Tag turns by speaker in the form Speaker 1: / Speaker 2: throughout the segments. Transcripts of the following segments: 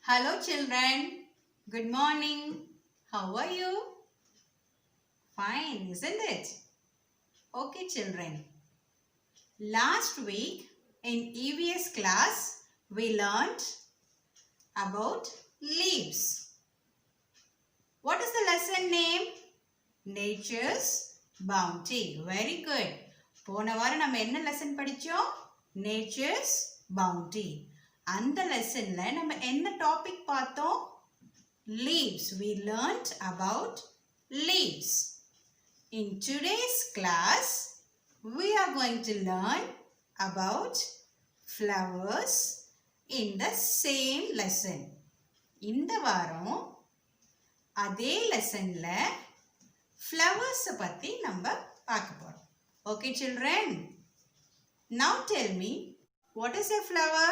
Speaker 1: Hello children, good morning. How are you? Fine, isn't it? Okay children, last week in EVS class we learned about leaves. What is the lesson name? Nature's Bounty. Very good. போன வாரம் நம்ம என்ன lesson படிச்சோம்? Nature's Bounty. அந்த லெசன்ல நம்ம என்ன topic பார்த்தோம்? Leaves. We learned about leaves. In today's class, we are going to learn about flowers in the same lesson. இந்த வாரம் அதே லெசன்ல flowers பத்தி நம்ம பார்க்க போறோம். Okay children? Now tell me, what is a flower?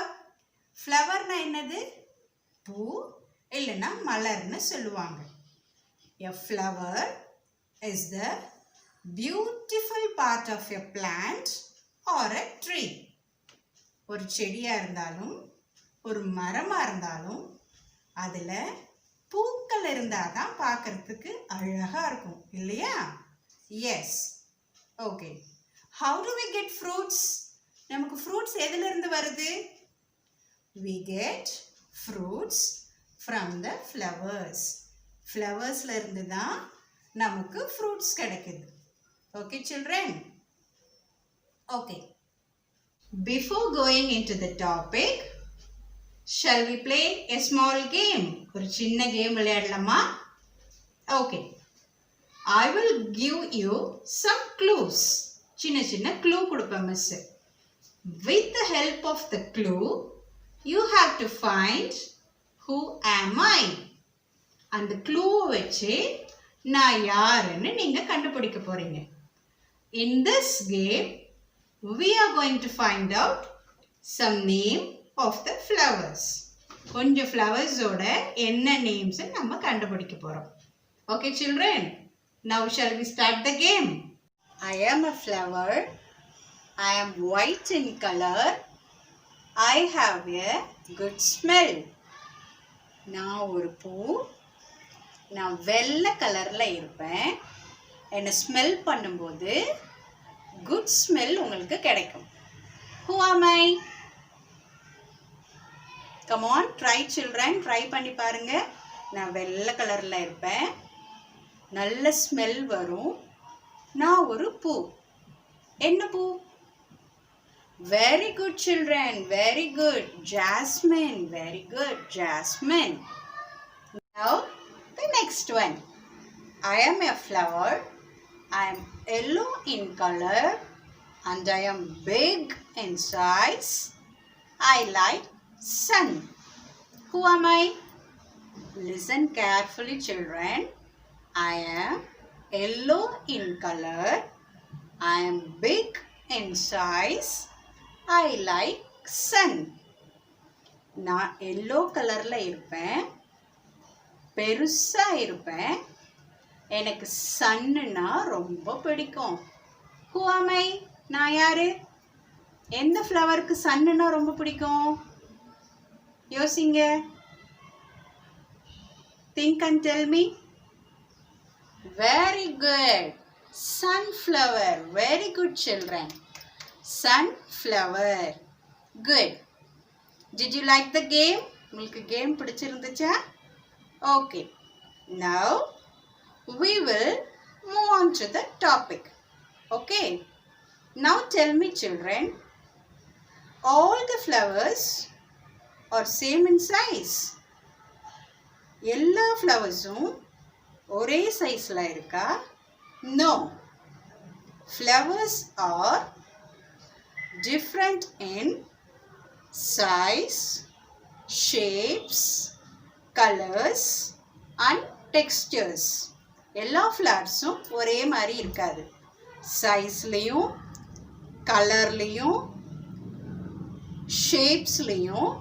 Speaker 1: Flower na என்னது? பூ இல்லனா மலர்னு சொல்லுவாங்க. A flower is the beautiful part of a plant or a tree. ஒரு செடியா இருந்தாலும் ஒரு மரமா இருந்தாலும் அதுல பூக்கள் இருந்தாதான் பார்க்கிறதுக்கு அழகா இருக்கும் இல்லையா? Yes. Okay. How do we get fruits? நமக்கு fruits எதில இருந்து வருது? We get fruits from the flowers. Flowersல இருந்து தான் நமக்கு fruits கிடைக்குது. Okay children? Okay. Before going into the topic, shall we play a small game? ஒரு சின்ன கேம் விளையாடலாமா? Okay. I will give you some clues. சின்ன சின்ன clue கொடுப்பேன் miss. With the help of the clue, you have to find who am I. அந்த clue வச்சு நான் யாருன்னு நீங்க கண்டுபிடிக்க போறீங்க. In this game, we are going to find out some name of the flowers. கொஞ்சம் flowers ஓட என்ன names நம்ம கண்டுபிடிக்க போறோம். Okay children? Now shall we start the game? I am a flower. I am white in color. I have a good smell. நான் ஒரு பூ. நான் வெள்ளை கலர்ல இருப்பேன். என்ன ஸ்மெல் பண்ணும்போது good smell உங்களுக்கு கிடைக்கும். Who am I? Come on, try children. Try பண்ணி பாருங்க. நான் வெள்ளை கலர்ல இருப்பேன். நல்ல ஸ்மெல் வரும். நான் ஒரு பூ. என்ன பூ? Very good children. Very good. Jasmine. Very good. Jasmine. Now the next one. I am a flower. I am yellow in color and I am big in size. I like sun. Who am I? Listen carefully children. I am yellow in color. I am big in size. I like sun. நான் yellow கலர்ல இருப்பேன். பெருசா இருப்பேன். எனக்கு சன்னுனா ரொம்ப பிடிக்கும். Who am I? நான் யாரு? எந்த ஃப்ளவருக்கு சன்னுனா ரொம்ப பிடிக்கும்? யோசிங்க. Think and tell me. Very good. Sunflower. Very good children. Sunflower. Good. Did you like the game? உங்களுக்கு game பிடிச்சிருந்துச்சா? Okay. Now we will move on to the topic. Okay. Now tell me children, all the flowers are same in size. எல்லா ஃப்ளவர்ஸும் ஒரே சைஸ்ல இருக்கா? No. Flowers are different in size, shapes, colors and textures. எல்லா ஃப்ளவர்ஸும் ஒரே மாதிரி இருக்காது. சைஸ்லயும், கலர்லயும், ஷேப்ஸ்லயும்,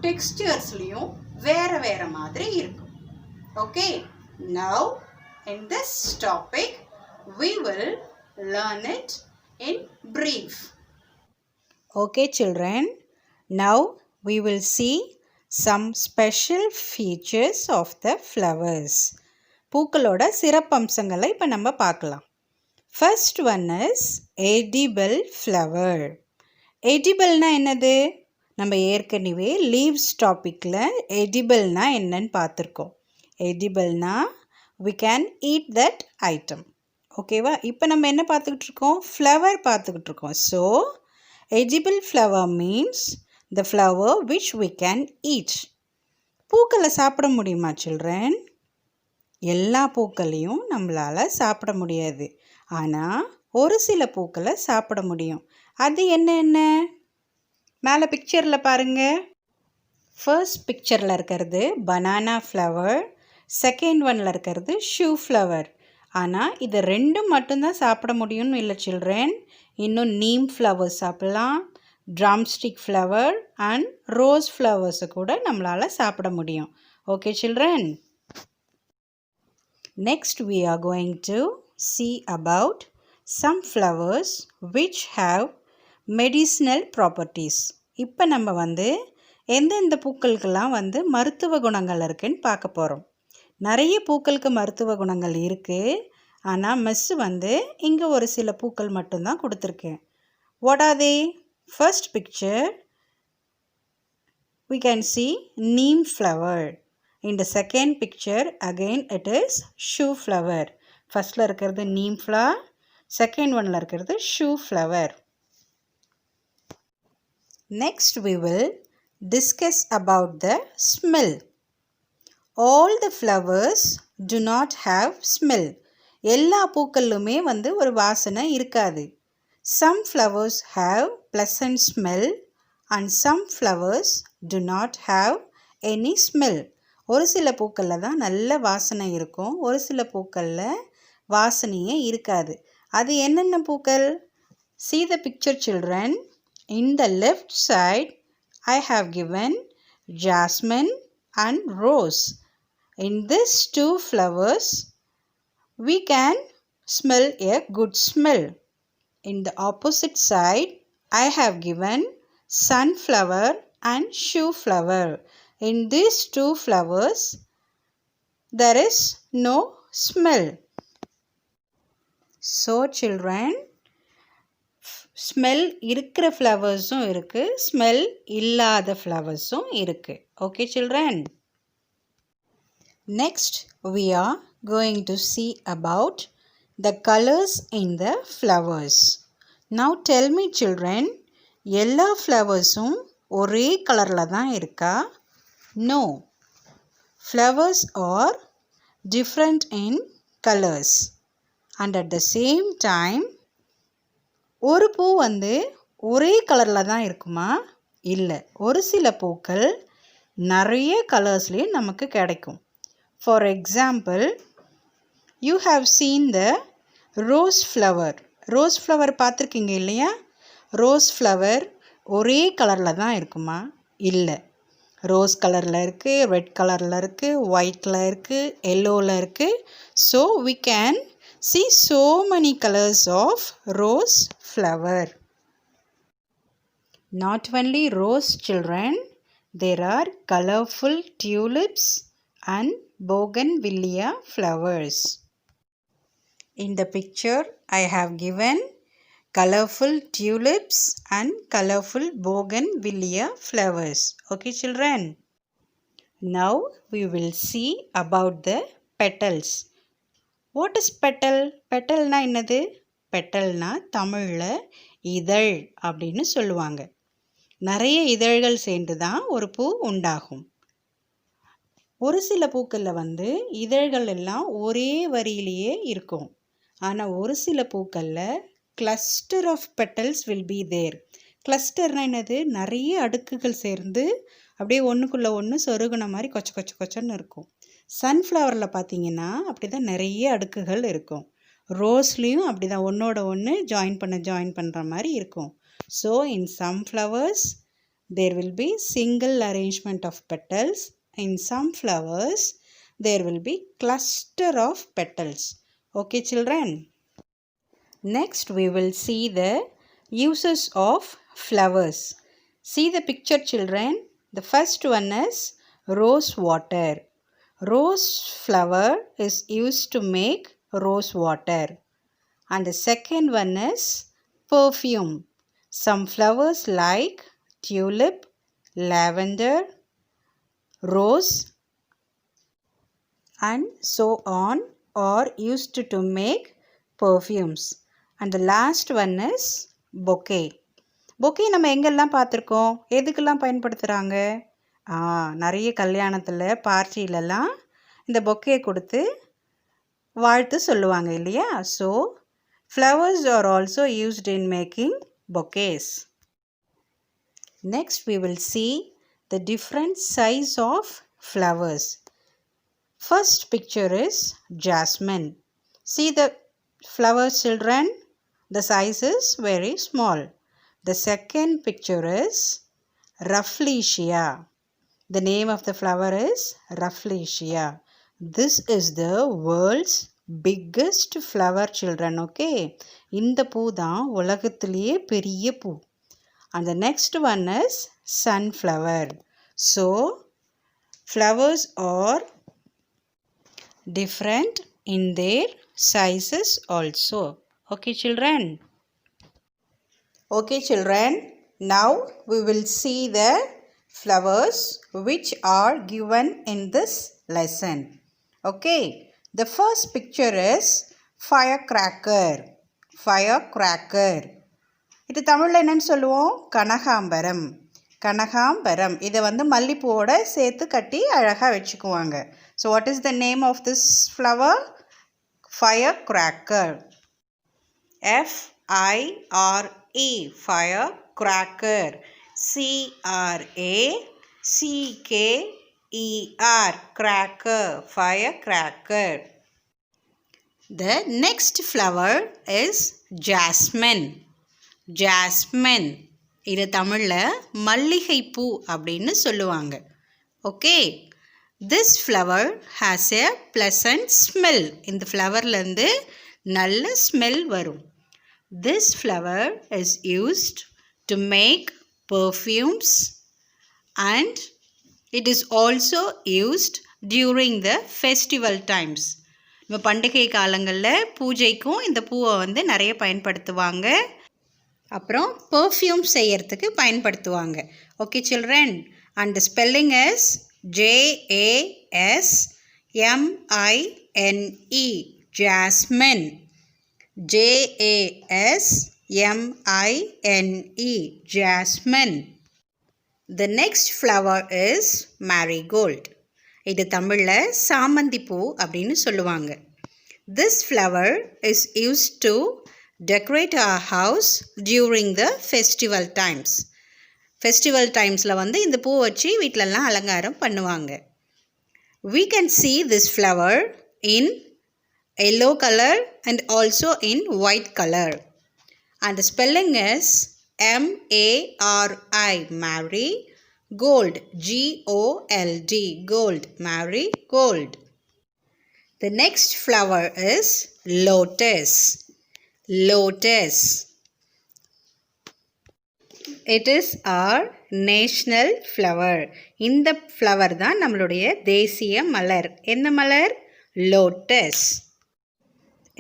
Speaker 1: டெக்ஸ்டர்ஸ்லயும் வேற வேற மாதிரி இருக்கும். Okay? Now in this topic we will learn it in brief. Okay children, now we will see some special features of the flowers. பூக்களோட சிறப்பம்சங்களை இப்போ நம்ம பார்க்கலாம். First one is edible flower. Edibleனா என்னது? நம்ம ஏற்கனவே லீவ்ஸ் டாப்பிக்கில் எடிபிள்னா என்னன்னு பார்த்துருக்கோம். எடிபிள்னா we can eat that item. ஓகேவா? இப்போ நம்ம என்ன பார்த்துக்கிட்டு இருக்கோம்? ஃப்ளவர் பார்த்துக்கிட்டு இருக்கோம். So edible flower means the flower which we can eat. பூக்களை சாப்பிட முடியுமா children? எல்லா பூக்களையும் நம்மளால் சாப்பிட முடியாது. ஆனால் ஒரு சில பூக்களை சாப்பிட முடியும். அது என்ன? மேலே பிக்சரில் பாருங்கள். ஃபர்ஸ்ட் பிக்சரில் இருக்கிறது பனானா ஃப்ளவர், செகண்ட் ஒன்னில் இருக்கிறது ஷூ ஃப்ளவர். ஆனால் இது ரெண்டும் மட்டும்தான் சாப்பிட முடியும்னு இல்லை சில்ட்ரன். இன்னும் நீம் ஃப்ளவர் சாப்பிட்லாம், ட்ரம்ஸ்டிக் ஃப்ளவர் அண்ட் ரோஸ் ஃப்ளவர்ஸை கூட நம்மளால் சாப்பிட முடியும். Okay children. Next we are going to see about some flowers which have medicinal properties. இப்போ நம்ம எந்தெந்த பூக்களுக்கெல்லாம் மருத்துவ குணங்கள் இருக்குன்னு பார்க்க போகிறோம். நிறைய பூக்களுக்கு மருத்துவ குணங்கள் இருக்குது. ஆனால் மிஸ்ஸு இங்கே ஒரு சில பூக்கள் மட்டும்தான் கொடுத்துருக்கேன். What are they? First picture we can see neem flower. In the second picture again it is shoe flower. ஃபர்ஸ்ட்ல இருக்கிறது neem flower, second ஒன்ல இருக்கிறது shoe flower. Next we will discuss about the smell. All the flowers do not have smell. எல்லா பூக்களுமே ஒரு வாசனை இருக்காது. Some flowers have pleasant smell and some flowers do not have any smell. ஒரு சில பூக்களில் தான் நல்ல வாசனை இருக்கும், ஒரு சில பூக்களில் வாசனையே இருக்காது. அது என்னென்ன பூக்கள்? See the picture children. In the left side I have given jasmine and rose. In these two flowers we can smell a good smell. In the opposite side I have given sunflower and shoe flower. In these two flowers there is no smell. So children, smell இருக்கிற ஃப்ளவர்ஸும் இருக்குது, smell இல்லாத ஃப்ளவர்ஸும் இருக்குது. Okay children. Next we are going to see about the colors in the flowers. Now tell me children, எல்லா ஃப்ளவர்ஸும் ஒரே கலரில் தான் இருக்கா? No. Flowers are different in colors. And at the same time ஒரு பூ ஒரே கலரில் தான் இருக்குமா? இல்லை. ஒரு சில பூக்கள் நிறைய கலர்ஸ்லேயும் நமக்கு கிடைக்கும். For example, you have seen the rose flower. Rose flower பார்த்துருக்கீங்க இல்லையா? ரோஸ் ஃப்ளவர் ஒரே கலரில் தான் இருக்குமா? இல்லை. ரோஸ் கலரில் இருக்குது, ரெட் கலரில் இருக்குது, ஒயிட்டில் இருக்குது, எல்லோவில் இருக்குது. So we can see so many colors of rose flower. Not only rose children, there are colorful tulips and bougainvillea flowers. In the picture I have given colorful tulips and colorful bougainvillea flowers. Okay children. Now we will see about the petals. What is petal? பெட்டல்னா என்னது? பெட்டல்னா தமிழில் இதழ் அப்படின்னு சொல்லுவாங்க. நிறைய இதழ்கள் சேர்ந்து தான் ஒரு பூ உண்டாகும். ஒரு சில பூக்களில் இதழ்கள் எல்லாம் ஒரே வரியிலேயே இருக்கும். ஆனால் ஒரு சில பூக்களில் cluster of petals will be there. கிளஸ்டர்னா என்னது? நிறைய அடுக்குகள் சேர்ந்து அப்படியே ஒன்றுக்குள்ளே ஒன்று சொருகுன மாதிரி கொச்சன்னு இருக்கும். சன்ஃப்ளவரில் பார்த்தீங்கன்னா அப்படி தான் நிறைய அடுக்குகள் இருக்கும். ரோஸ்லேயும் அப்படி தான் ஒன்றோட ஒன்று ஜாயின் பண்ணுற மாதிரி இருக்கும். So in some flowers there will be single arrangement of petals. In some flowers there will be cluster of petals. Okay children. Next we will see the uses of flowers. See the picture children. The first one is rose water. Rose flower is used to make rose water. And the second one is perfume. Some flowers like tulip, lavender, rose and so on are used to make perfumes. And the last one is bouquet. Bouquet நம்ம எங்கெல்லாம் பார்த்துருக்கோம், எதுக்கெல்லாம் பயன்படுத்துகிறாங்க? நிறைய கல்யாணத்தில் பார்ட்டிலெல்லாம் இந்த bouquet கொடுத்து வாழ்த்து சொல்லுவாங்க இல்லையா? So flowers are also used in making bouquets. Next we will see the different size of flowers. First picture is jasmine. See the flower children? The size is very small. The second picture is rafflesia. The name of the flower is rafflesia. This is the world's biggest flower children. Okay, இந்த பூ தான் உலகத்திலேயே பெரிய பூ. And the next one is sunflower. So flowers are different in their sizes also. Okay children? Okay children, now we will see the flowers which are given in this lesson. Okay, the first picture is firecracker. Firecracker. இது தமிழில் என்னன்னு சொல்லுவோம்? கனகாம்பரம். கனகாம்பரம் இதை மல்லிப்பூவோட சேர்த்து கட்டி அழகாக வச்சுக்குவாங்க. So what is the name of this flower? Firecracker. F-I-R-E. Firecracker. C-R-A-C-K-E-R. Cracker. Firecracker. The next flower is jasmine. Jasmine. இது தமிழில் மல்லிகைப்பூ அப்படின்னு சொல்லுவாங்க. Okay. This flower has a pleasant smell. இந்த ஃப்ளவர்லேருந்து நல்ல ஸ்மெல் வரும். This flower is used to make perfumes and it is also used during the festival times. நம்ம பண்டிகை காலங்களில் பூஜைக்கும் இந்த பூவை நிறைய பயன்படுத்துவாங்க. அப்புறம் பெர்ஃப்யூம் செய்யறதுக்கு பயன்படுத்துவாங்க. Okay children, and the spelling is J-A-S-M-I-N-E. Jasmine. J-A-S-M-I-N-E. Jasmine. The next flower is marigold. இது தமிழில் சாமந்தி பூ அப்படின்னு சொல்லுவாங்க. This flower is used to decorate our house during the festival times. Festival timesல இந்த பூ வச்சு வீட்டிலலாம் அலங்காரம் பண்ணுவாங்க. We can see this flower in yellow color and also in white color. And the spelling is M-A-R-I. Mary gold. G-O-L-D. Gold. Mary gold. The next flower is lotus. Lotus. It is our national flower. இந்த flower தான் நம்மளுடைய தேசிய மலர். என்ன மலர்? Lotus.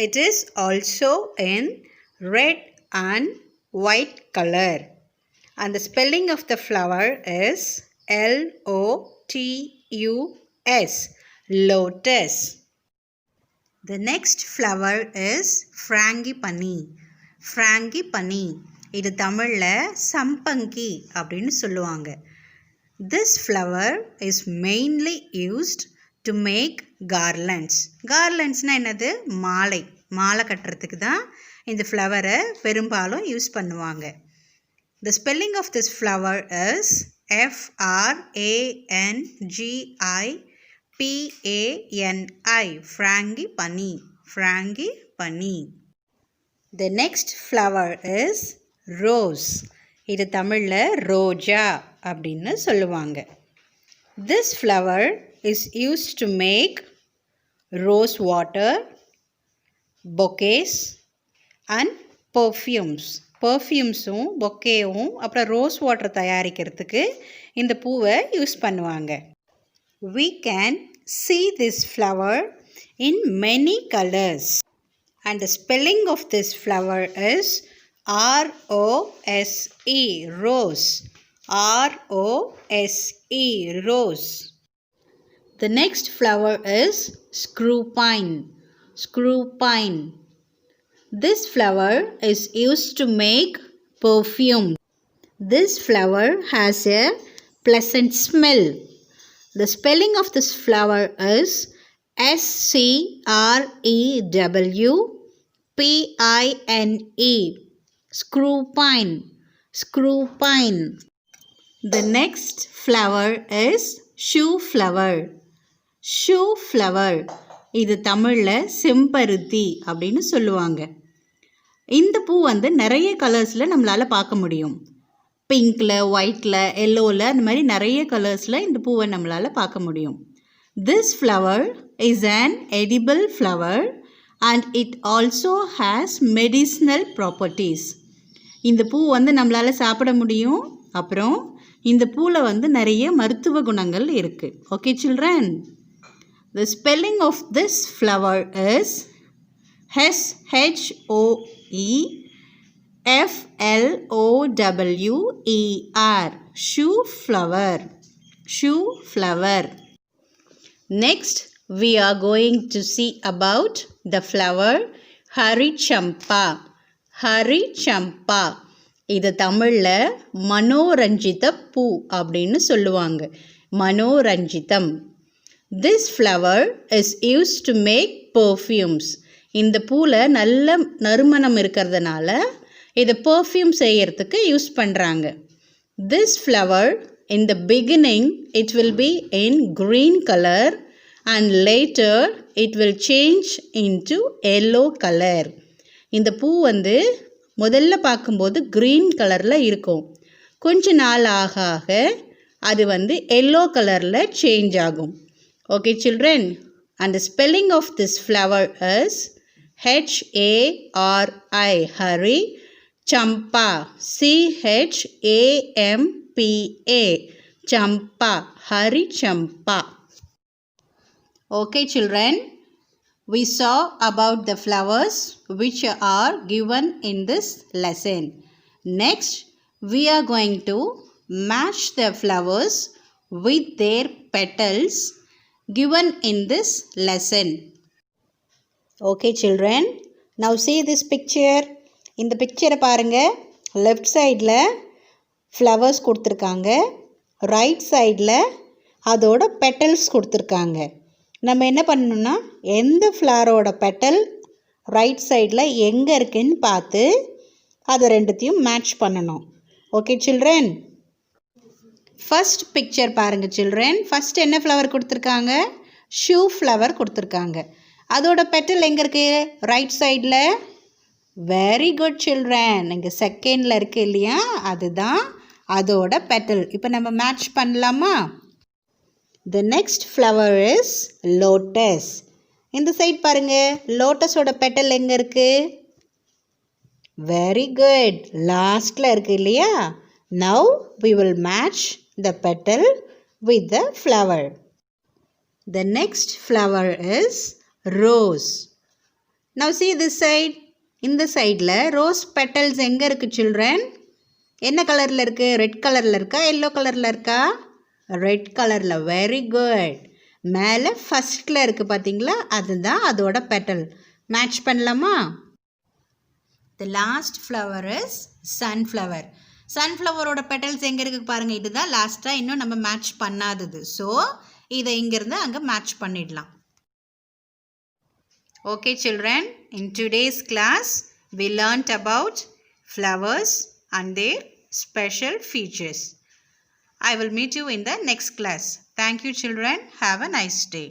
Speaker 1: It is also in red and white color. And the spelling of the flower is L-O-T-U-S. Lotus. The next flower is Franki Paneer. Franki Paneer. இது தமிழில் சம்பங்கி அப்படின்னு சொல்லுவாங்க. This flower is mainly used to make garlands. Garlandsனால் என்னது? மாலை. மாலை கட்டுறதுக்கு தான் இந்த ஃப்ளவரை பெரும்பாலும் யூஸ் பண்ணுவாங்க. The spelling of this flower is F-R-A-N-G-I-P-A-N-I. Franki Paneer. Franki Paneer. The next flower is rose. இது தமிழில் ரோஜா அப்படின்னு சொல்லுவாங்க. This flower is used to make rose water, bouquets and perfumes. பர்ஃப்யூம்ஸும் பொக்கேவும் அப்புறம் ரோஸ் வாட்டர் தயாரிக்கிறதுக்கு இந்த பூவை யூஸ் பண்ணுவாங்க. We can see this flower in many colors and the spelling of this flower is R-O-S-E, rose. R-O-S-E, rose. The next flower is screw pine. Screw pine. This flower is used to make perfume. This flower has a pleasant smell. The spelling of this flower is S-C-R-E-W-P-I-N-E. Screw pine. Screw pine. The next flower is shoe flower. Shoe flower. இது தமிழில் செம்பருத்தி அப்படின்னு சொல்லுவாங்க. இந்த பூ வந்து நிறைய கலர்ஸில் நம்மளால் பார்க்க முடியும். பிங்க்கில், ஒயிட்டில், எல்லோவில், அந்த மாதிரி நிறைய கலர்ஸில் இந்த பூவை நம்மளால் பார்க்க முடியும். This flower is an edible flower and it also has medicinal properties. இந்த பூ வந்து நம்மளால் சாப்பிட முடியும். அப்புறம் இந்த பூவில் வந்து நிறைய மருத்துவ குணங்கள் இருக்குது. Okay children, the spelling of this flower is S-H-O-E-F-L-O-W-E-R. Shoe flower. Shoe flower. Next, we are going to see about the flower Harichampa. Harichampa. இது தமிழில் மனோரஞ்சித பூ அப்படின்னு சொல்லுவாங்க. மனோரஞ்சிதம். This flower is used to make perfumes. இந்த பூவில் நல்ல நறுமணம் இருக்கிறதுனால இதை பெர்ஃப்யூம் செய்யறதுக்கு யூஸ் பண்ணுறாங்க. This flower in the beginning it will be in green color and later it will change into yellow color. இந்த பூ வந்து முதல்ல பார்க்கும்போது க்ரீன் கலரில் இருக்கும். கொஞ்ச நாள் ஆக ஆக அது வந்து எல்லோ கலரில் சேஞ்ச் ஆகும். Okay children, and the spelling of this flower is H-A-R-I, Hari Champa. C-H-A-M-P-A, Champa, Hari Champa. Okay children, we saw about the flowers which are given in this lesson. Next, we are going to match the flowers with their petals given in this lesson. Okay children, now see this picture. இந்த பிக்சரை பாருங்கள். Left சைடில் flowers கொடுத்துருக்காங்க, right சைடில் அதோட petals கொடுத்துருக்காங்க. நம்ம என்ன பண்ணணும்னா எந்த ஃப்ளவரோட பெட்டல் ரைட் சைடில் எங்கே இருக்குன்னு பார்த்து அதை ரெண்டுத்தையும் மேட்ச் பண்ணணும். ஓகே சில்ட்ரன், ஃபர்ஸ்ட் பிக்சர் பாருங்கள் சில்ட்ரன். ஃபர்ஸ்ட் என்ன ஃப்ளவர் கொடுத்துருக்காங்க? ஷூ ஃப்ளவர் கொடுத்துருக்காங்க. அதோட பெட்டல் எங்கே இருக்குது? ரைட் சைடில். Very good children. இங்கே செகண்டில் இருக்குது இல்லையா, அதுதான் அதோட பெட்டல். இப்போ நம்ம மேட்ச் பண்ணலாமா? The next flower is lotus. இந்த சைட் பாருங்கள், லோட்டஸோட பெட்டல் எங்கே இருக்குது? வெரி குட், லாஸ்ட்டில் இருக்குது இல்லையா. Now we will match the petal with the flower. The next flower is rose. Now see this side. இந்த சைடில் ரோஸ் பெட்டல்ஸ் எங்கே இருக்குது சில்ட்ரன்? என்ன கலரில் இருக்குது? ரெட் கலரில் இருக்கா, எல்லோ கலரில் இருக்கா? ரெட் கலரில். Very good. மேலே ஃபஸ்ட்டில் இருக்குது பார்த்தீங்களா, அதுதான் அதோட பெட்டல். மேட்ச் பண்ணலாமா? The last flower is sunflower. சன்ஃப்ளவரோட பெட்டல்ஸ் எங்கே இருக்குது பாருங்கள், இதுதான் லாஸ்ட்டாக இன்னும் நம்ம மேட்ச் பண்ணாதது. ஸோ இதை இங்கேருந்து அங்கே மேட்ச் பண்ணிடலாம். Okay children, in today's class we learnt about flowers and their special features. I will meet you in the next class. Thank you children. Have a nice day.